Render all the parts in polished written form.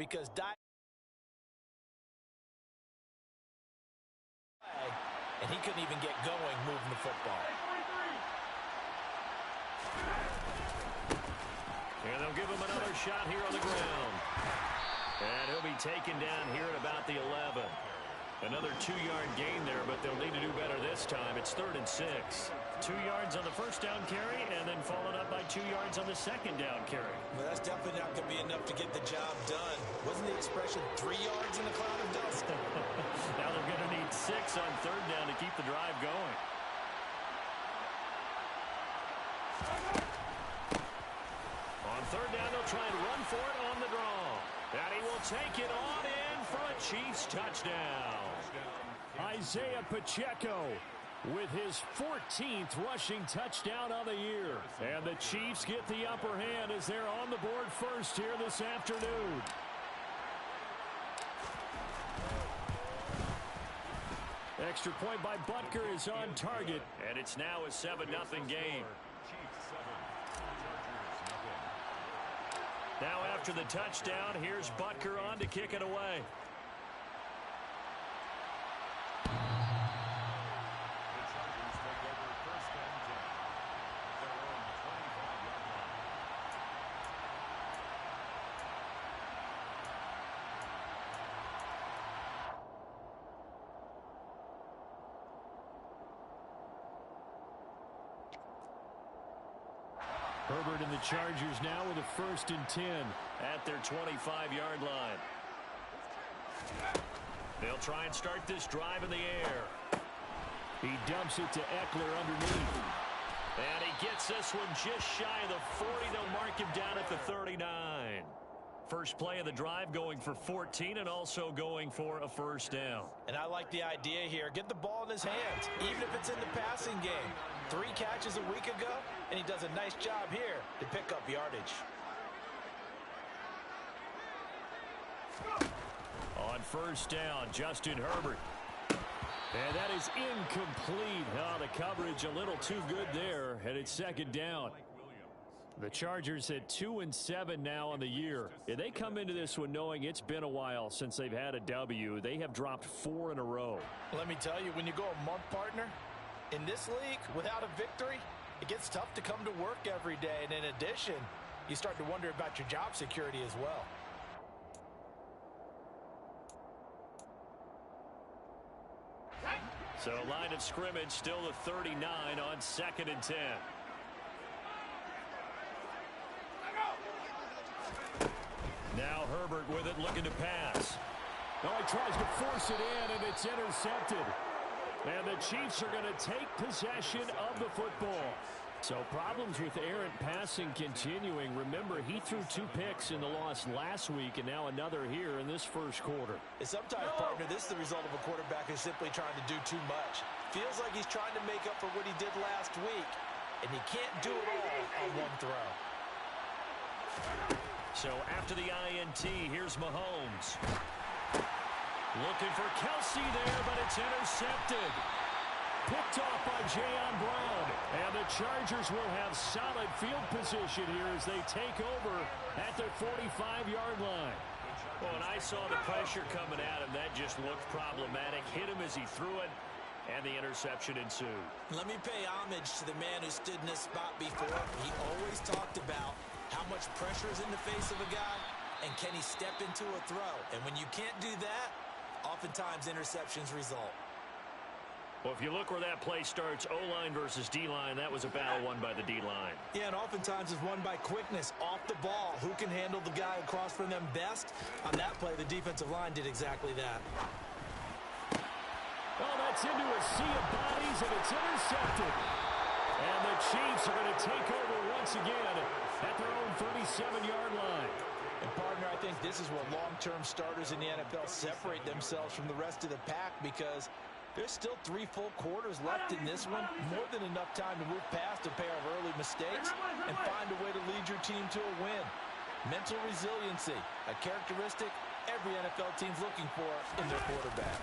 because and he couldn't even get going moving the football. And they'll give him another shot here on the ground. And he'll be taken down here at about the 11. Another 2-yard gain there, but they'll need to do better this time. It's 3rd and 6. 2 yards on the first down carry, and then followed up by 2 yards on the second down carry. Well, that's definitely not going to be enough to get the job done. Wasn't the expression 3 yards in a cloud of dust? Now they're going to need 6 on 3rd down to keep the drive going. On 3rd down, they'll try and run for it on the draw. And he will take it on in for a Chiefs touchdown. Isaiah Pacheco with his 14th rushing touchdown of the year. And the Chiefs get the upper hand as they're on the board first here this afternoon. Extra point by Butker is on target. And it's now a 7-0 game. Now after the touchdown, here's Butker on to kick it away. Herbert and the Chargers now with a 1st and 10 at their 25-yard line. They'll try and start this drive in the air. He dumps it to Eckler underneath. And he gets this one just shy of the 40. They'll mark him down at the 39. First play of the drive going for 14 and also going for a 1st down. And I like the idea here. Get the ball in his hands, even if it's in the passing game. 3 catches a week ago, and he does a nice job here to pick up yardage. On 1st down, Justin Herbert. And that is incomplete. Oh, the coverage a little too good there, and it's 2nd down. The Chargers at 2-7 now on the year. Yeah, they come into this one knowing it's been a while since they've had a W. They have dropped 4 in a row. Let me tell you, when you go a month, partner, in this league, without a victory, it gets tough to come to work every day. And in addition, you start to wonder about your job security as well. So line of scrimmage still the 39 on 2nd and 10. Now Herbert with it, looking to pass. Oh, he tries to force it in, and it's intercepted. And the Chiefs are going to take possession of the football. So problems with errant passing continuing. Remember, he threw 2 picks in the loss last week, and now another here in this first quarter. And sometimes, partner, this is the result of a quarterback who's simply trying to do too much. Feels like he's trying to make up for what he did last week, and he can't do it all on one throw. So after the INT, here's Mahomes. Looking for Kelsey there, but it's intercepted. Picked off by Jayon Brown. And the Chargers will have solid field position here as they take over at their 45-yard line. Well, and I saw the pressure coming at him. That just looked problematic. Hit him as he threw it, and the interception ensued. Let me pay homage to the man who stood in this spot before. He always talked about how much pressure is in the face of a guy, and can he step into a throw. And when you can't do that, oftentimes interceptions result. Well, if you look where that play starts, O-line versus D-line, that was a battle won by the D-line. Yeah, and oftentimes it's won by quickness off the ball. Who can handle the guy across from them best? On that play, the defensive line did exactly that. Oh, that's into a sea of bodies, and it's intercepted. And the Chiefs are going to take over once again at their own 37-yard line. And, partner, I think this is where long-term starters in the NFL separate themselves from the rest of the pack, because there's still 3 full quarters left in this one. More than enough time to move past a pair of early mistakes and find a way to lead your team to a win. Mental resiliency, a characteristic every NFL team's looking for in their quarterback.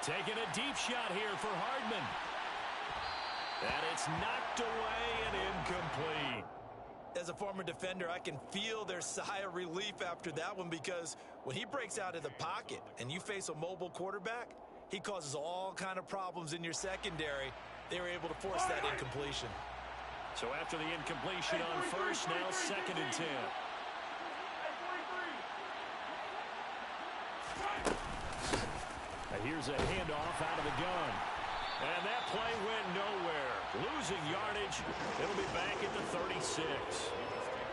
Taking a deep shot here for Hardman. And it's knocked away and incomplete. As a former defender, I can feel their sigh of relief after that one, because when he breaks out of the pocket and you face a mobile quarterback, he causes all kind of problems in your secondary. They were able to force that incompletion. So after the incompletion on first, now 2nd and 10. Now here's a handoff out of the gun. And that play went nowhere. Losing yardage. It'll be back at the 36.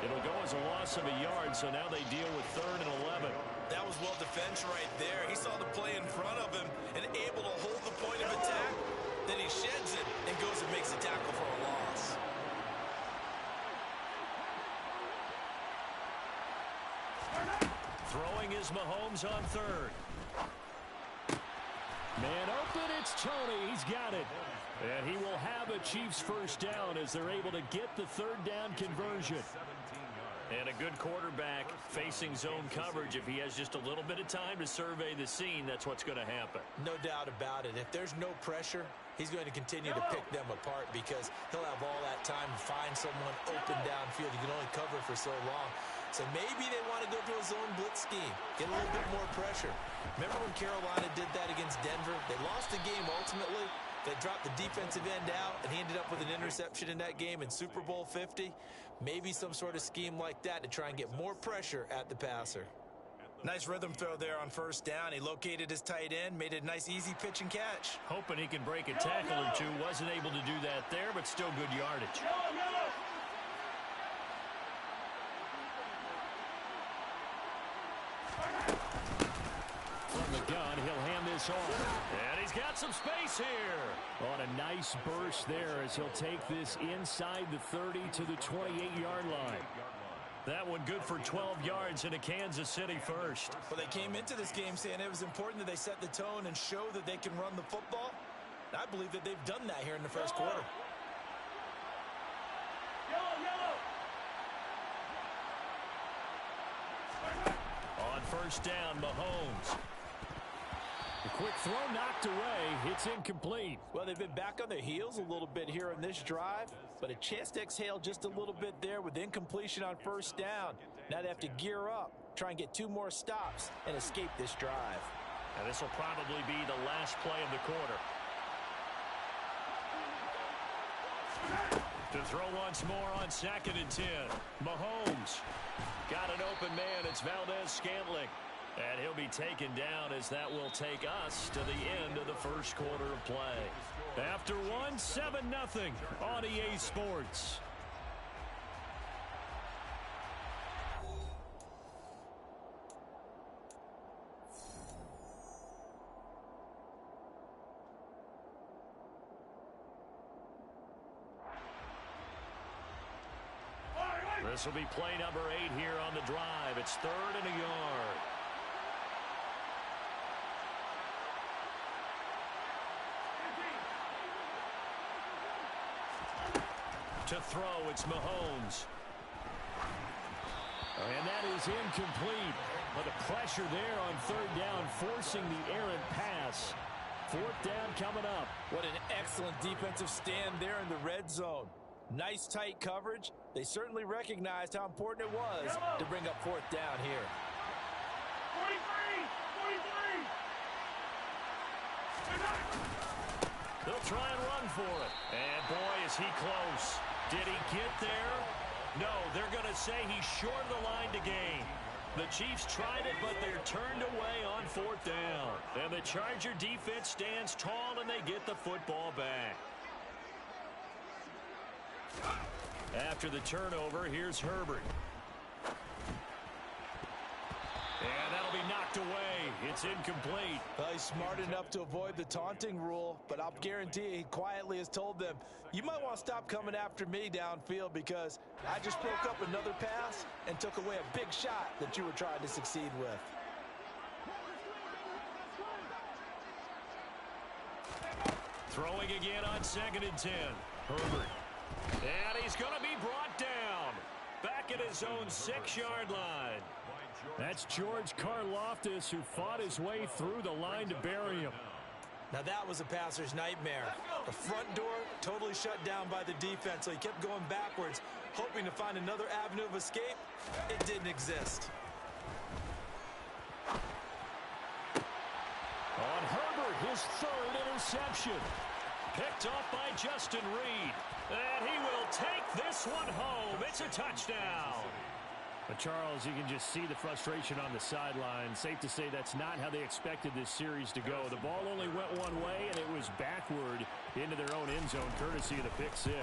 It'll go as a loss of a yard, so now they deal with 3rd and 11. That was well defense right there. He saw the play in front of him and able to hold the point of attack. Then he sheds it and goes and makes a tackle for a loss. Throwing is Mahomes on 3rd. Man open, it's Tony. He's got it. And he will have a Chiefs first down as they're able to get the 3rd down conversion. And a good quarterback facing zone coverage. If he has just a little bit of time to survey the scene, that's what's going to happen. No doubt about it. If there's no pressure, he's going to continue to pick them apart, because he'll have all that time to find someone open downfield. You can only cover for so long. So maybe they want to go to a zone blitz scheme, get a little bit more pressure. Remember when Carolina did that against Denver? They lost the game ultimately. They dropped the defensive end out, and he ended up with an interception in that game in Super Bowl 50. Maybe some sort of scheme like that to try and get more pressure at the passer. Nice rhythm throw there on first down. He located his tight end, made it a nice easy pitch and catch. Hoping he can break a tackle or two. Wasn't able to do that there, but still good yardage. From the gun, he'll hand this off. And he's got some space here. On a nice burst there as he'll take this inside the 30 to the 28-yard line. That one good for 12 yards in a Kansas City first. Well, they came into this game saying it was important that they set the tone and show that they can run the football. I believe that they've done that here in the first quarter. On first down, Mahomes. The quick throw knocked away. It's incomplete. Well, they've been back on their heels a little bit here in this drive, but a chance to exhale just a little bit there with incompletion on first down. Now they have to gear up, try and get 2 more stops, and escape this drive. And this will probably be the last play of the quarter. To throw once more on 2nd and 10. Mahomes got an open man. It's Valdez-Scantling. And he'll be taken down as that will take us to the end of the first quarter of play. After one, 7-0 on EA Sports. This will be play number 8 here on the drive. It's 3rd and a yard. To throw, it's Mahomes. And that is incomplete. But the pressure there on 3rd down, forcing the errant pass. 4th down coming up. What an excellent defensive stand there in the red zone. Nice tight coverage. They certainly recognized how important it was to bring up 4th down here. 43. They'll try and run for it. And boy, is he close. Did he get there? No, they're going to say he's short of the line to gain. The Chiefs tried it, but they're turned away on 4th down. And the Charger defense stands tall, and they get the football back. After the turnover, here's Herbert. And that'll be knocked away. It's incomplete. Well, he's smart enough to avoid the taunting rule, but I'll guarantee you he quietly has told them, you might want to stop coming after me downfield, because I just broke up another pass and took away a big shot that you were trying to succeed with. Throwing again on 2nd and 10. Herbert. And he's going to be brought down. Back at his own 6-yard line. That's George Karlaftis, who fought his way through the line to bury him. Now that was a passer's nightmare. The front door totally shut down by the defense, so he kept going backwards, hoping to find another avenue of escape. It didn't exist. On Herbert, his third interception. Picked off by Justin Reed. And he will take this one home. It's a touchdown. But Charles, you can just see the frustration on the sideline. Safe to say that's not how they expected this series to go. The ball only went one way, and it was backward into their own end zone, courtesy of the pick six.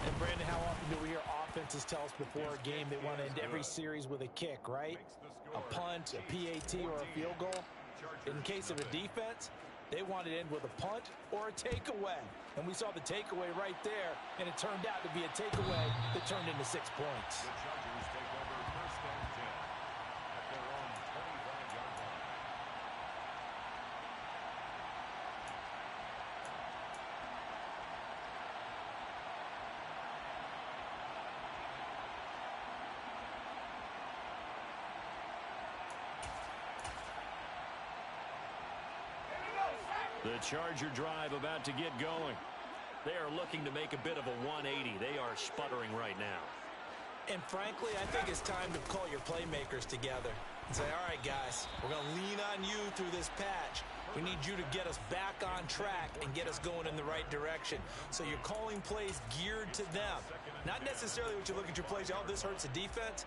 And, Brandon, how often do we hear offenses tell us before a game they want to end every series with a kick, right? A punt, a PAT, or a field goal. In case of a defense, they want to end with a punt or a takeaway. And we saw the takeaway right there, and it turned out to be a takeaway that turned into 6 points. The Charger drive about to get going. They are looking to make a bit of a 180. They are sputtering right now. And frankly, I think it's time to call your playmakers together and say, all right, guys, we're going to lean on you through this patch. We need you to get us back on track and get us going in the right direction. So you're calling plays geared to them. Not necessarily what you look at your plays, oh, this hurts the defense.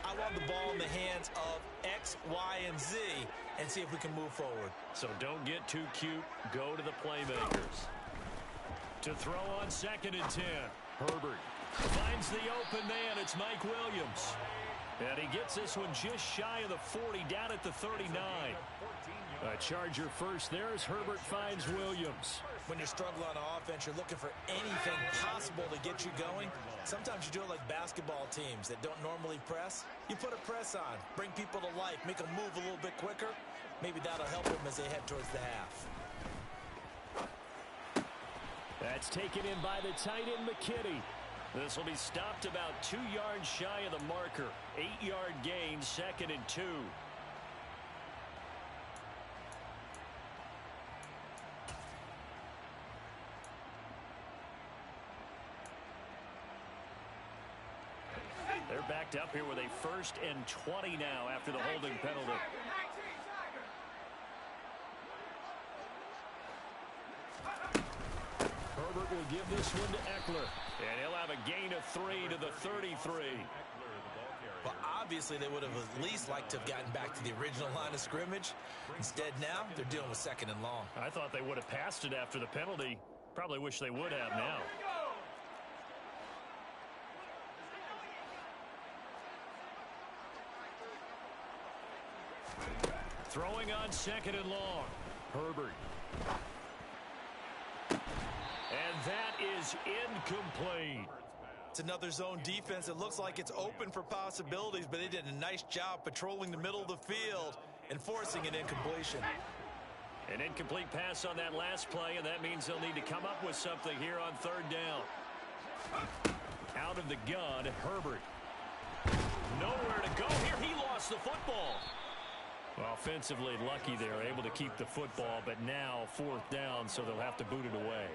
I want the ball in the hands of X, Y, and Z and see if we can move forward. So don't get too cute. Go to the playmakers. To throw on 2nd and 10. Herbert finds the open man. It's Mike Williams. And he gets this one just shy of the 40, down at the 39. A Charger first there as Herbert finds Williams. When you're struggling on offense, you're looking for anything possible to get you going. Sometimes you do it like basketball teams that don't normally press. You put a press on, bring people to life, make them move a little bit quicker. Maybe that'll help them as they head towards the half. That's taken in by the tight end, McKinney. This will be stopped about 2 yards shy of the marker. 8-yard gain, 2nd and 2. They're backed up here with a 1st and 20 now after the holding penalty. Herbert will give this one to Eckler. And he'll have a gain of 3 to the 33. Well, obviously they would have at least liked to have gotten back to the original line of scrimmage. Instead now, they're dealing with 2nd and long. I thought they would have passed it after the penalty. Probably wish they would have now. Throwing on 2nd and long. Herbert. And that is incomplete. It's another zone defense. It looks like it's open for possibilities, but they did a nice job patrolling the middle of the field and forcing an incompletion. An incomplete pass on that last play, and that means they'll need to come up with something here on 3rd down. Out of the gun, Herbert. Nowhere to go here. He lost the football. Offensively lucky they're able to keep the football, but now 4th down, so they'll have to boot it away.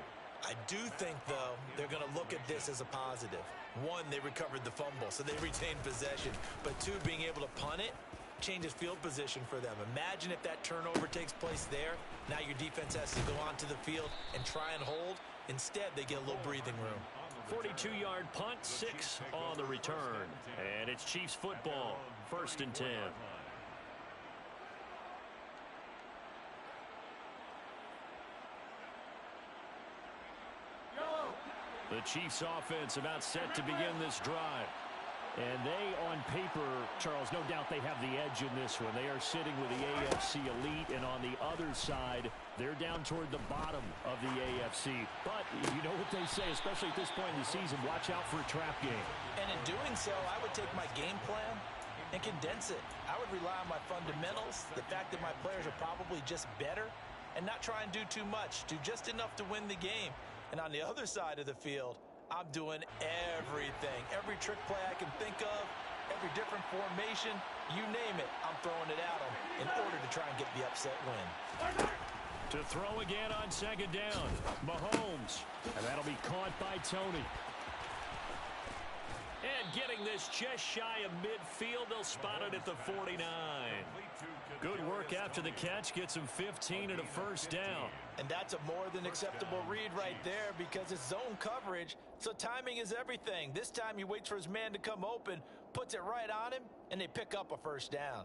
I do think, though, they're going to look at this as a positive. 1, they recovered the fumble, so they retained possession. But 2, being able to punt it changes field position for them. Imagine if that turnover takes place there. Now your defense has to go onto the field and try and hold. Instead, they get a little breathing room. 42-yard punt, 6 on the return. And it's Chiefs football, 1st and 10. The Chiefs offense about set to begin this drive. And they, on paper, Charles, no doubt they have the edge in this one. They are sitting with the AFC elite, and on the other side, they're down toward the bottom of the AFC. But you know what they say, especially at this point in the season, watch out for a trap game. And in doing so, I would take my game plan and condense it. I would rely on my fundamentals, the fact that my players are probably just better, and not try and do too much, do just enough to win the game. And on the other side of the field, I'm doing everything. Every trick play I can think of, every different formation, you name it, I'm throwing it at them in order to try and get the upset win. To To throw again on second down. Mahomes. And that'll be caught by Tony. And getting this just shy of midfield, they'll spot it at the 49. Good work after the catch. Gets him 15 and a first down. And that's a more than acceptable read right there because it's zone coverage, so timing is everything. This time he waits for his man to come open, puts it right on him, and they pick up a first down.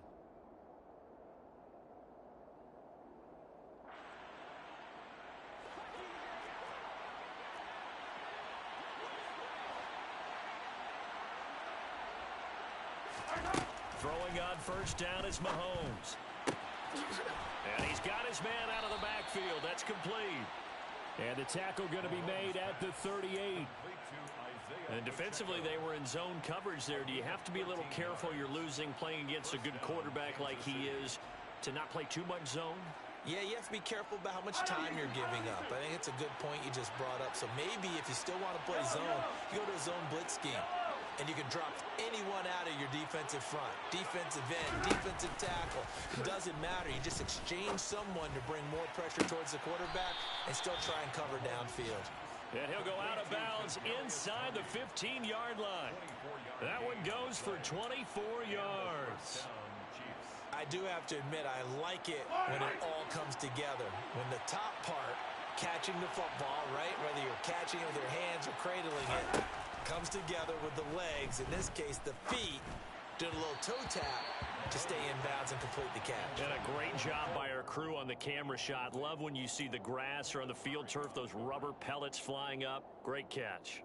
Throwing on first down is Mahomes. And he's got his man out of the backfield. That's complete. And the tackle going to be made at the 38. And defensively, they were in zone coverage there. Do you have to be a little careful you're losing playing against a good quarterback like he is to not play too much zone? Yeah, you have to be careful about how much time you're giving up. I think it's a good point you just brought up. So maybe if you still want to play zone, you go to a zone blitz scheme. And you can drop anyone out of your defensive front, defensive end, defensive tackle. It doesn't matter. You just exchange someone to bring more pressure towards the quarterback and still try and cover downfield. And he'll go out of bounds inside the 15-yard line. That one goes for 24 yards. I do have to admit, I like it when it all comes together. When the top part, catching the football, right, whether you're catching it with your hands or cradling it, comes together with the legs, in this case the feet, did a little toe tap to stay in bounds and complete the catch. And a great job by our crew on the camera shot. Love when you see the grass or on the field turf, those rubber pellets flying up. Great catch.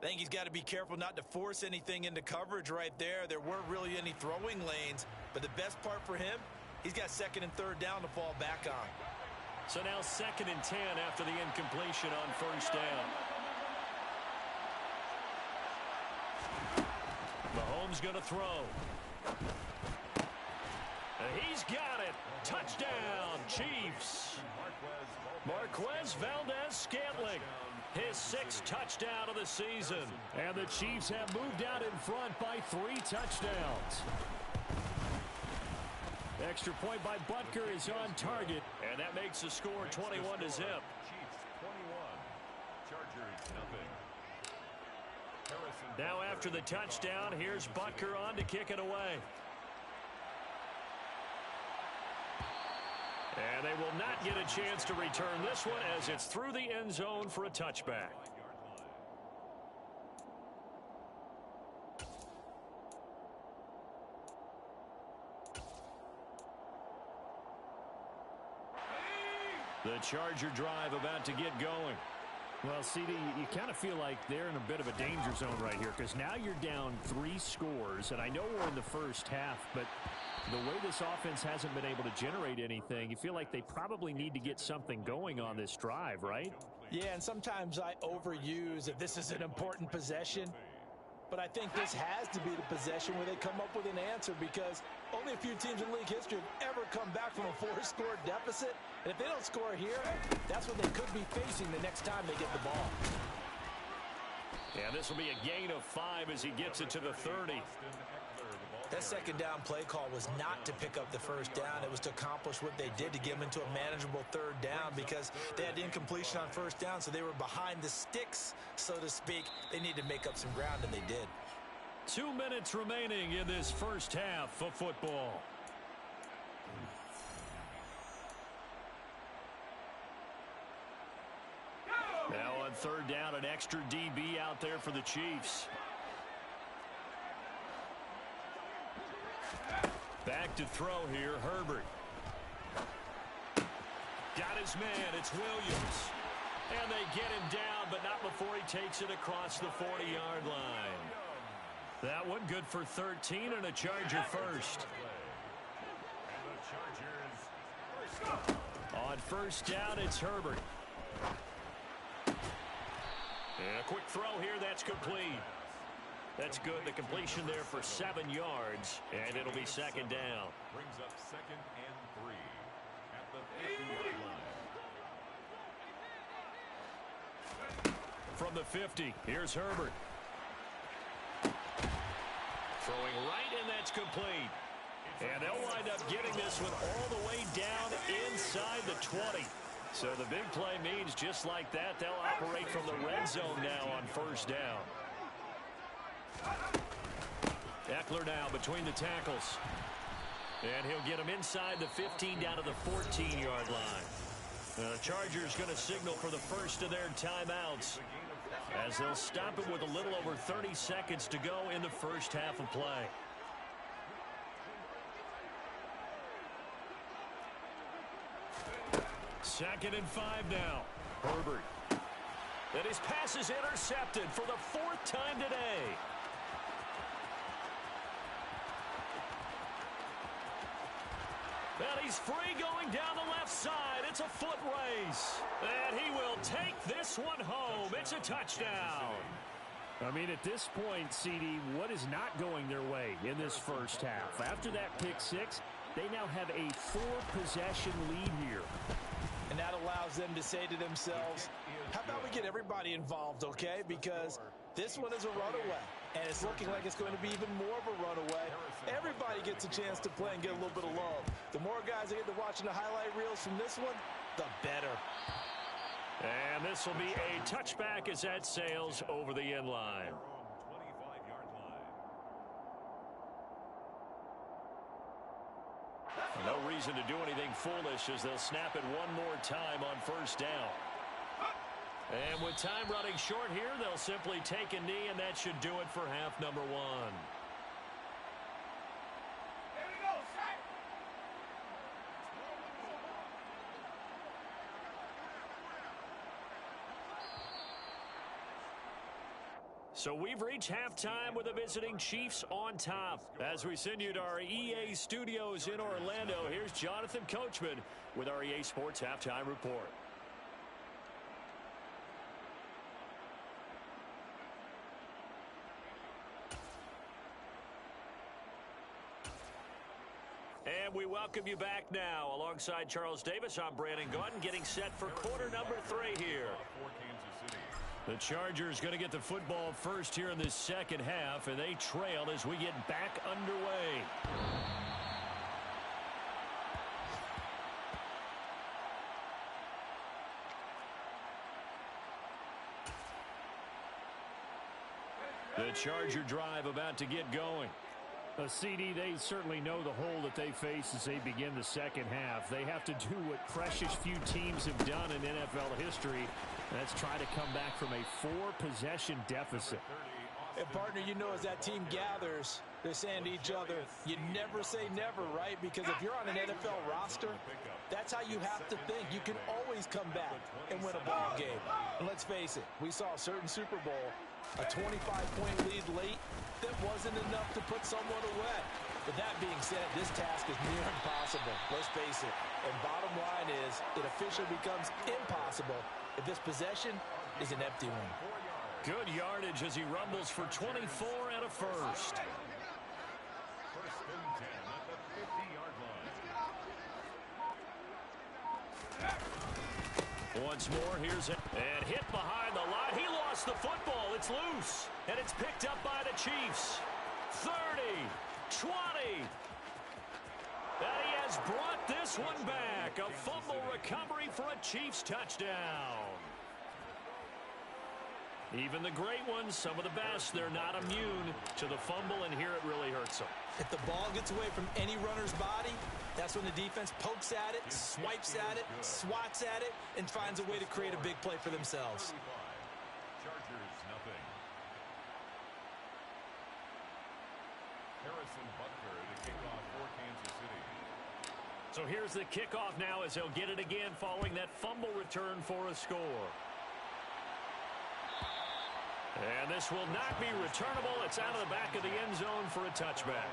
I think he's got to be careful not to force anything into coverage right there. There weren't really any throwing lanes, but the best part for him, he's got second and third down to fall back on. So now 2nd and 10 after the incompletion on first down. Mahomes going to throw. And he's got it. Touchdown, Chiefs. Marquez Valdez-Scantling, his 6th touchdown of the season. And the Chiefs have moved out in front by 3 touchdowns. Extra point by Butker is on target. And that makes the score 21 to zip. Now after the touchdown, here's Butker on to kick it away. And they will not get a chance to return this one as it's through the end zone for a touchback. The Charger drive about to get going. Well, CD, you kind of feel like they're in a bit of a danger zone right here because now you're down 3 scores, and I know we're in the first half, but the way this offense hasn't been able to generate anything, you feel like they probably need to get something going on this drive, right? Yeah, and sometimes I overuse if this is an important possession, but I think this has to be the possession where they come up with an answer because only a few teams in league history have ever come back from a 4-score deficit. And if they don't score here, that's what they could be facing the next time they get the ball. Yeah, this will be a gain of 5 as he gets it to the 30. That second down play call was not to pick up the first down. It was to accomplish what they did to get them into a manageable third down because they had incompletion on first down, so they were behind the sticks, so to speak. They needed to make up some ground, and they did. 2 minutes remaining in this first half of football. Now on third down, an extra DB out there for the Chiefs. Back to throw here, Herbert. Got his man, it's Williams. And they get him down, but not before he takes it across the 40-yard line. That one good for 13 and a Charger first. On first down, it's Herbert. And a quick throw here, that's complete. That's good. The completion there for 7 yards, and it'll be second down. Brings up 2nd and 3 at the 50-yard line. From the 50, here's Herbert. Throwing right, and that's complete. And they'll wind up getting this one all the way down inside the 20. So the big play means just like that, they'll operate from the red zone now on first down. Eckler now between the tackles. And he'll get him inside the 15 down to the 14-yard line. The Chargers going to signal for the first of their timeouts as they'll stop it with a little over 30 seconds to go in the first half of play. Second and 5 now. Herbert. And his pass is intercepted for the 4th time today. And he's free going down the left side. It's a foot race. And he will take this one home. It's a touchdown. I mean, at this point, CD, what is not going their way in this first half? After that pick six, they now have a 4-possession lead here. And that allows them to say to themselves, how about we get everybody involved, okay? Because this one is a runaway, and it's looking like it's going to be even more of a runaway. Everybody gets a chance to play and get a little bit of love. The more guys that get to watching the highlight reels from this one, the better. And this will be a touchback as that sails over the end line. No reason to do anything foolish as they'll snap it one more time on first down. And with time running short here, they'll simply take a knee, and that should do it for half number one. Here we go, set. So we've reached halftime with the visiting Chiefs on top. As we send you to our EA studios in Orlando, here's Jonathan Coachman with our EA Sports Halftime Report. And we welcome you back now. Alongside Charles Davis, I'm Brandon Gaudin, getting set for quarter number 3 here. The Chargers going to get the football first here in this second half, and they trail as we get back underway. The Charger drive about to get going. CD, they certainly know the hole that they face as they begin the second half. They have to do what precious few teams have done in NFL history. That's try to come back from a 4-possession deficit. And, partner, you know, as that team gathers, they're saying to each other, you never say never, right? Because if you're on an NFL roster, that's how you have to think. You can always come back and win a ball game. And let's face it, we saw a certain Super Bowl, a 25-point lead late, that wasn't enough to put someone away. But that being said, this task is near impossible. Let's face it. And bottom line is, it officially becomes impossible if this possession is an empty one. Good yardage as he rumbles for 24 and a first. First and 10 at the 50-yard line. Once more, here's it. And hit behind the line. He lost the football. It's loose. And it's picked up by the Chiefs. 30, 20. And he has brought this one back. A fumble recovery for a Chiefs touchdown. Even the great ones, some of the best, they're not immune to the fumble, and here it really hurts them. If the ball gets away from any runner's body, that's when the defense pokes at it, swipes at it, swats at it, and finds a way to create a big play for themselves. Chargers, nothing. Harrison Butker to kick off for Kansas City. So here's the kickoff now as he'll get it again following that fumble return for a score. And this will not be returnable. It's out of the back of the end zone for a touchback.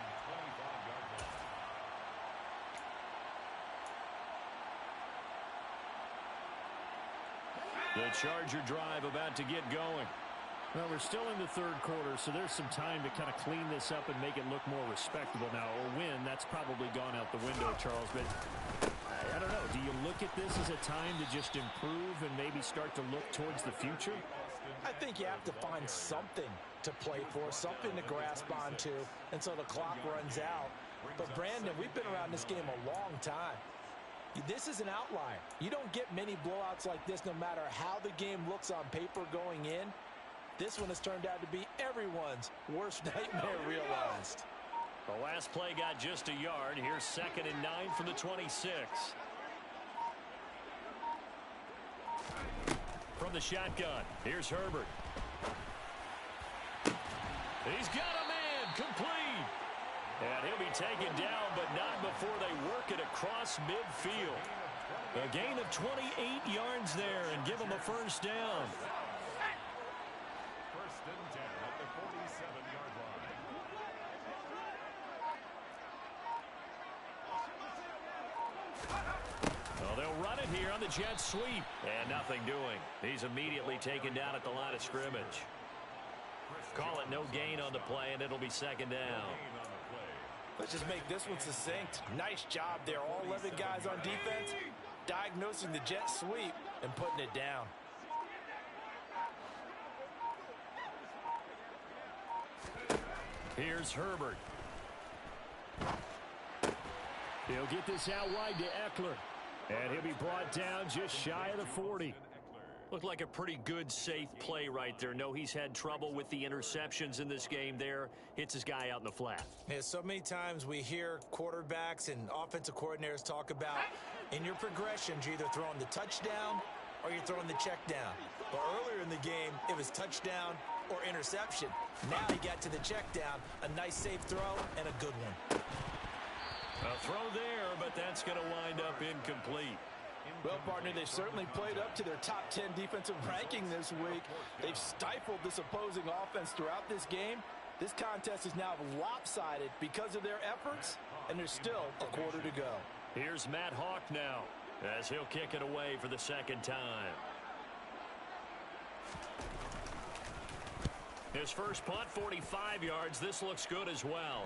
The Charger drive about to get going. Well, we're still in the third quarter, so there's some time to kind of clean this up and make it look more respectable now. A win, that's probably gone out the window, Charles. But I don't know. Do you look at this as a time to just improve and maybe start to look towards the future? I think you have to find something to play for, something to grasp onto until the clock runs out. But, Brandon, we've been around this game a long time. This is an outlier. You don't get many blowouts like this no matter how the game looks on paper going in. This one has turned out to be everyone's worst nightmare realized. The last play got just a yard. Here's 2nd and 9 from the 26. From the shotgun, here's Herbert. He's got a man, complete. And he'll be taken down, but not before they work it across midfield. A gain of 28 yards there and give him a first down. First and 10 at the 47-yard line. Well, they'll run it here on the jet sweep. And nothing doing. He's immediately taken down at the line of scrimmage. Call it no gain on the play, and it'll be 2nd down. Let's just make this one succinct. Nice job there. All 11 guys on defense diagnosing the jet sweep and putting it down. Here's Herbert. He'll get this out wide to Eckler. And he'll be brought down just shy of the 40. Looked like a pretty good, safe play right there. No, he's had trouble with the interceptions in this game there. Hits his guy out in the flat. Yeah, so many times we hear quarterbacks and offensive coordinators talk about in your progressions, you're either throwing the touchdown or you're throwing the check down. But earlier in the game, it was touchdown or interception. Now he got to the check down, a nice safe throw and a good one. A throw there, but that's going to wind up incomplete. Well, partner, they've certainly played up to their top 10 defensive ranking this week. They've stifled this opposing offense throughout this game. This contest is now lopsided because of their efforts, and there's still a quarter to go. Here's Matt Hawk now, as he'll kick it away for the 2nd time. His first punt, 45 yards. This looks good as well.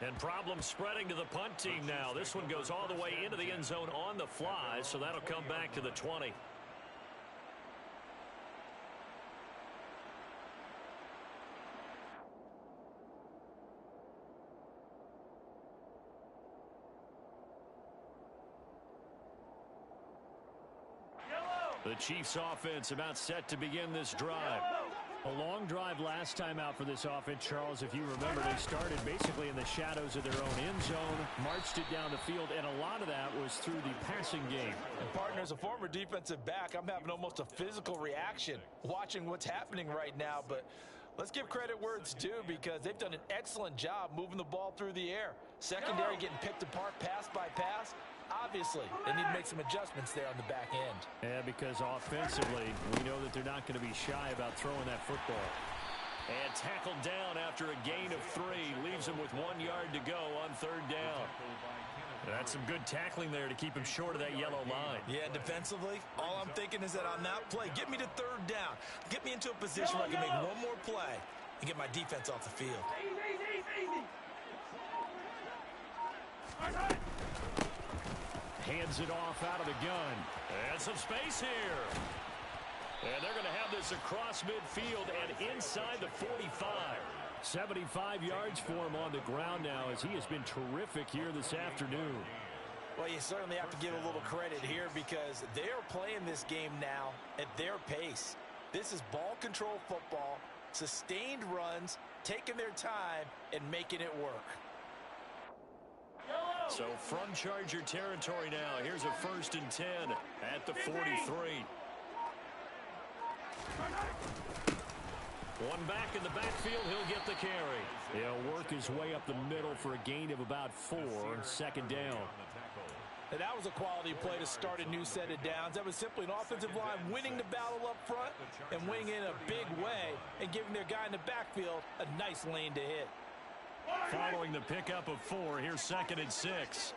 And problems spreading to the punt team now. This one goes all the way into the end zone on the fly, so that'll come back to the 20. The Chiefs offense about set to begin this drive. A long drive last time out for this offense, Charles. If you remember, they started basically in the shadows of their own end zone, marched it down the field, and a lot of that was through the passing game. And partner, as a former defensive back, I'm having almost a physical reaction watching what's happening right now. But let's give credit where it's due, because they've done an excellent job moving the ball through the air. Secondary getting picked apart pass by pass. Obviously, they need to make some adjustments there on the back end. Yeah, because offensively, we know that they're not going to be shy about throwing that football. And tackled down after a gain of 3. Leaves him with 1 yard to go on 3rd down. That's some good tackling there to keep him short of that yellow line. Yeah, defensively, all I'm thinking is that on that play, get me to 3rd down. Get me into a position where I can make one more play and get my defense off the field. Hands it off out of the gun. And some space here. And they're going to have this across midfield and inside the 45. 75 yards for him on the ground now, as he has been terrific here this afternoon. Well, you certainly have to give a little credit here, because they're playing this game now at their pace. This is ball control football, sustained runs, taking their time, and making it work. So from Charger territory now, here's a 1st and 10 at the 43. One back in the backfield, he'll get the carry. He'll work his way up the middle for a gain of about 4, 2nd down. And that was a quality play to start a new set of downs. That was simply an offensive line winning the battle up front and winning in a big way and giving their guy in the backfield a nice lane to hit. Following the pickup of 4, here's 2nd and 6.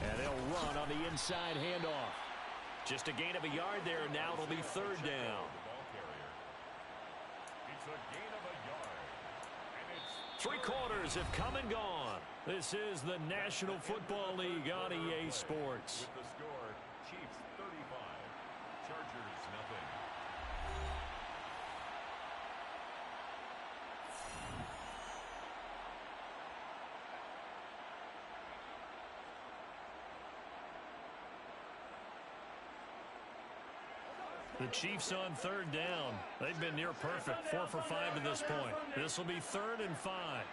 And they'll run on the inside handoff. Just a gain of a yard there, and now it'll be 3rd down. It's a gain of a yard. And it's 3 quarters have come and gone. This is the National Football League on EA Sports. with the score, Chiefs 35, Chargers nothing. The Chiefs on third down. They've been near perfect, 4 for 5 to this point. This will be 3rd and 5.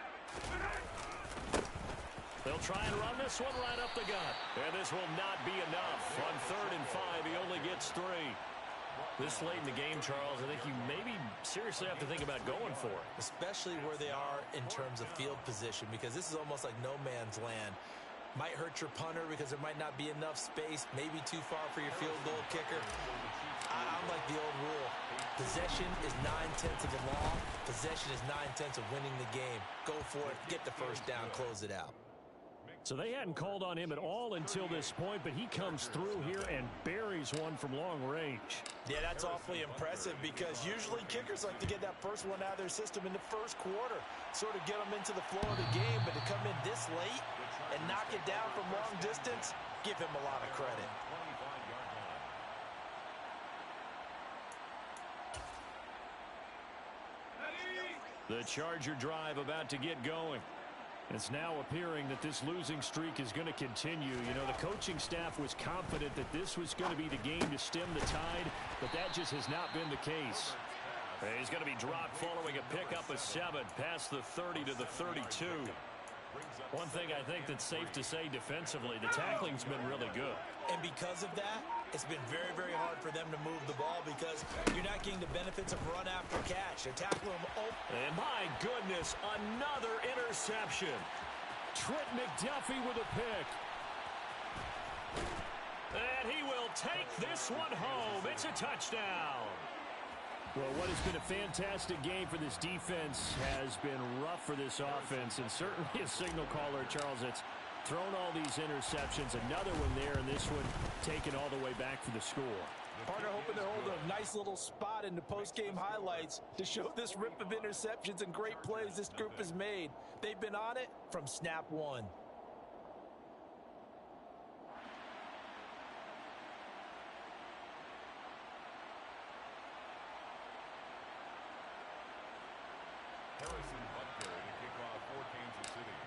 They'll try and run this one right up the gut. And this will not be enough. On 3rd and 5, he only gets 3. This late in the game, Charles, I think you maybe seriously have to think about going for it. Especially where they are in terms of field position, because this is almost like no man's land. Might hurt your punter because there might not be enough space, maybe too far for your field goal kicker. I'm like the old rule. Possession is 9/10 of the law. Possession is 9/10 of winning the game. Go for it. Get the first down. Close it out. So they hadn't called on him at all until this point, but he comes through here and buries one from long range. Yeah, that's awfully impressive because usually kickers like to get that first one out of their system in the first quarter, sort of get them into the flow of the game, but to come in this late and knock it down from long distance, give him a lot of credit. The Charger drive about to get going. It's now appearing that this losing streak is going to continue. You know, the coaching staff was confident that this was going to be the game to stem the tide, but that just has not been the case. He's going to be dropped following a pickup of 7 past the 30 to the 32. One thing I think that's safe to say defensively, the tackling's been really good. And because of that, it's been very, very hard for them to move the ball because you're not getting the benefits of run after catch. They're tackling them open. And my goodness, another interception. Trent McDuffie with a pick. And he will take this one home. It's a touchdown. Well, what has been a fantastic game for this defense has been rough for this offense, and certainly a signal caller, Charles, that's thrown all these interceptions. Another one there, and this one taken all the way back for the score. Partner hoping they're holding a nice little spot in the post-game highlights to show this rip of interceptions and great plays this group has made. They've been on it from snap one.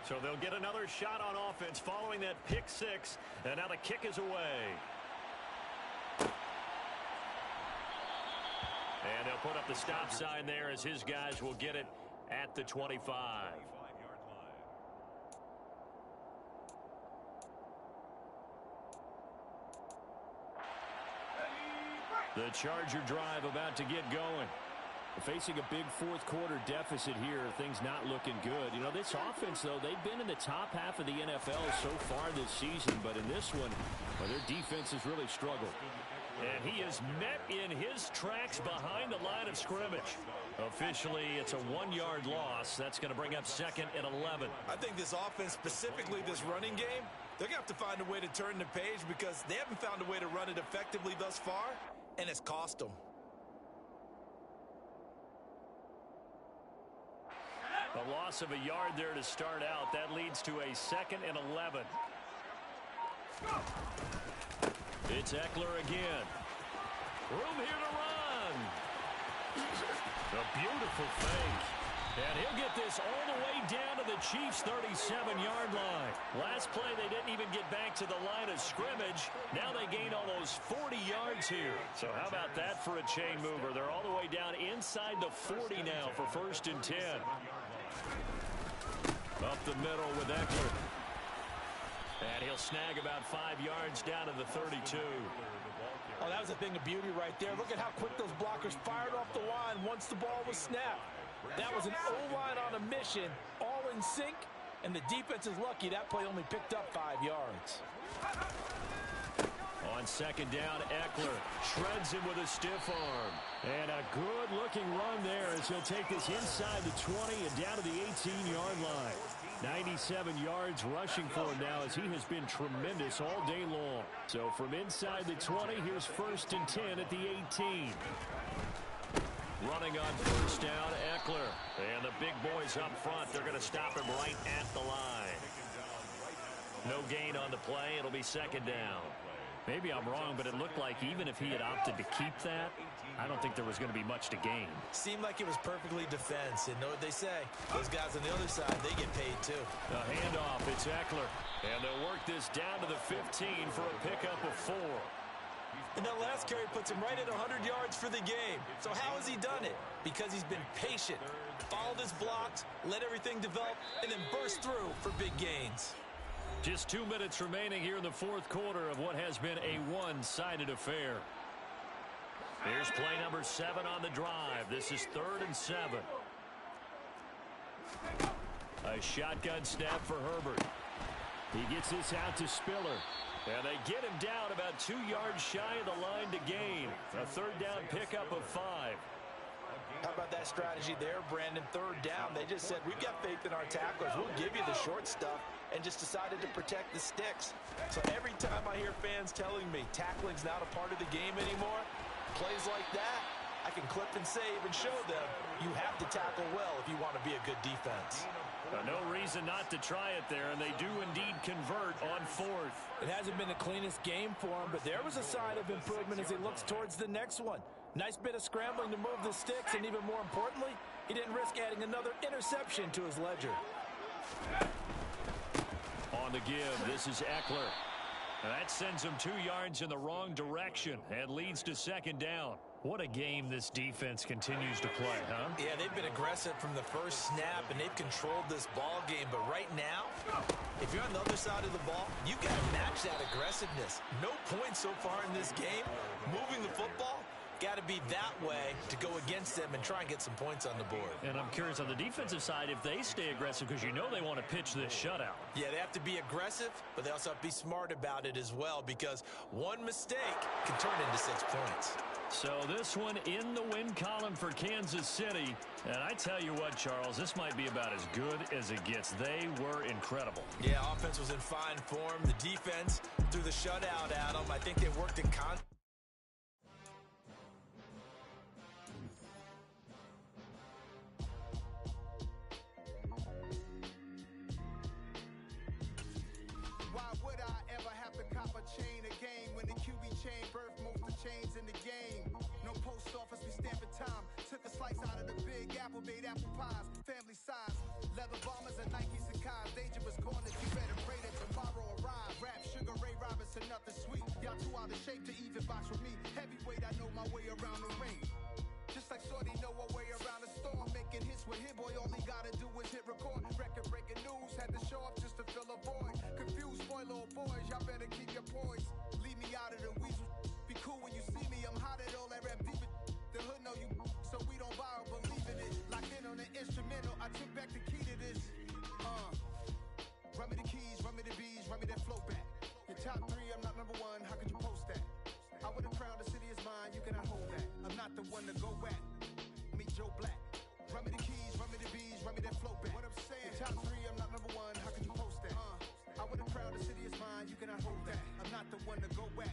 So they'll get another shot on offense following that pick 6, and now the kick is away. And they'll put up the stop sign there as his guys will get it at the 25. The Charger drive about to get going. Facing a big fourth quarter deficit here, things not looking good. You know, this offense, though, they've been in the top half of the NFL so far this season, but in this one, well, their defense has really struggled. And he is met in his tracks behind the line of scrimmage. Officially, it's a 1-yard loss. That's going to bring up 2nd and 11. I think this offense, specifically this running game, they're going to have to find a way to turn the page because they haven't found a way to run it effectively thus far, and it's cost them. A loss of a yard there to start out. That leads to a 2nd and 11. It's Eckler again. Room here to run. A beautiful fake. And he'll get this all the way down to the Chiefs' 37-yard line. Last play, they didn't even get back to the line of scrimmage. Now they gain almost 40 yards here. So how about that for a chain mover? They're all the way down inside the 40 now for 1st and 10. Up the middle with Eckler. And he'll snag about 5 yards down to the 32. Oh, that was a thing of beauty right there. Look at how quick those blockers fired off the line once the ball was snapped. That was an O-line on a mission, all in sync, and the defense is lucky that play only picked up 5 yards. On 2nd down, Eckler shreds him with a stiff arm. And a good-looking run there as he'll take this inside the 20 and down to the 18-yard line. 97 yards rushing for him now as he has been tremendous all day long. So from inside the 20, here's 1st and 10 at the 18. Running on 1st down, Eckler. And the big boys up front, they're going to stop him right at the line. No gain on the play. It'll be 2nd down. Maybe I'm wrong, but it looked like even if he had opted to keep that, I don't think there was going to be much to gain. Seemed like it was perfectly defense. And know what they say? Those guys on the other side, they get paid too. The handoff, it's Eckler. And they'll work this down to the 15 for a pickup of 4. And that last carry puts him right at 100 yards for the game. So how has he done it? Because he's been patient, followed his blocks, let everything develop, and then burst through for big gains. Just 2 minutes remaining here in the fourth quarter of what has been a one-sided affair. Here's play number 7 on the drive. This is 3rd and 7. A shotgun snap for Herbert. He gets this out to Spiller. And they get him down about 2 yards shy of the line to gain. A 3rd down pickup of 5. How about that strategy there, Brandon? 3rd down. They just said, we've got faith in our tacklers. We'll give you the short stuff, and just decided to protect the sticks. So every time I hear fans telling me tackling's not a part of the game anymore, plays like that, I can clip and save and show them you have to tackle well if you want to be a good defense. No reason not to try it there, and they do indeed convert on 4th. It hasn't been the cleanest game for him, but there was a sign of improvement as he looks towards the next one. Nice bit of scrambling to move the sticks, and even more importantly, he didn't risk adding another interception to his ledger. On the give, this is Eckler. And that sends him 2 yards in the wrong direction and leads to 2nd down. What a game this defense continues to play, huh? Yeah, they've been aggressive from the first snap, and they've controlled this ball game. But right now, if you're on the other side of the ball, you've got to match that aggressiveness. No points so far in this game. Moving the football, got to be that way to go against them and try and get some points on the board. And I'm curious on the defensive side if they stay aggressive, because you know they want to pitch this shutout. Yeah, they have to be aggressive, but they also have to be smart about it as well, because one mistake can turn into 6 points. So this one in the win column for Kansas City. And I tell you what, Charles, this might be about as good as it gets. They were incredible. Yeah, offense was in fine form. The defense threw the shutout at them. I think they worked in concert. Why would I ever have to cop a chain again when the QB chain birthed most of chains in the game? No post office, we stamping time. Took a slice out of the big apple, made apple pies, family size. Leather bombers and Nikes and Kais. Dangerous corners, you better pray that tomorrow arrive. Rap, Sugar Ray Robinson, nothing sweet. Y'all too out of shape to even box with me. Heavyweight, I know my way around the ring. Just like Shorty know her way around the storm. Making hits with Hit Boy, all he gotta do is hit record. Record-breaking news, had to show up just to fill a void. Confused, boy, little boys, y'all better keep your poise. Leave me out of the weasel. Be cool when you see me, I'm hot at all that rap deep. The hood know you, so we don't borrow, believe in it. Locked in on the instrumental, I took back the key to this. Run me the keys, run me the bees, run me that flow back. Your top 3, I'm not number 1, how could you post that? I would've crowned the city is mine, you cannot hold that. I'm not the one to go back. Meet Joe Black. Run me the keys, run me the bees, run me that flow back. What I'm saying, top 3, I'm not number 1, how could you post that? I would've crowned the city is mine, you cannot hold that. I'm not the one to go back.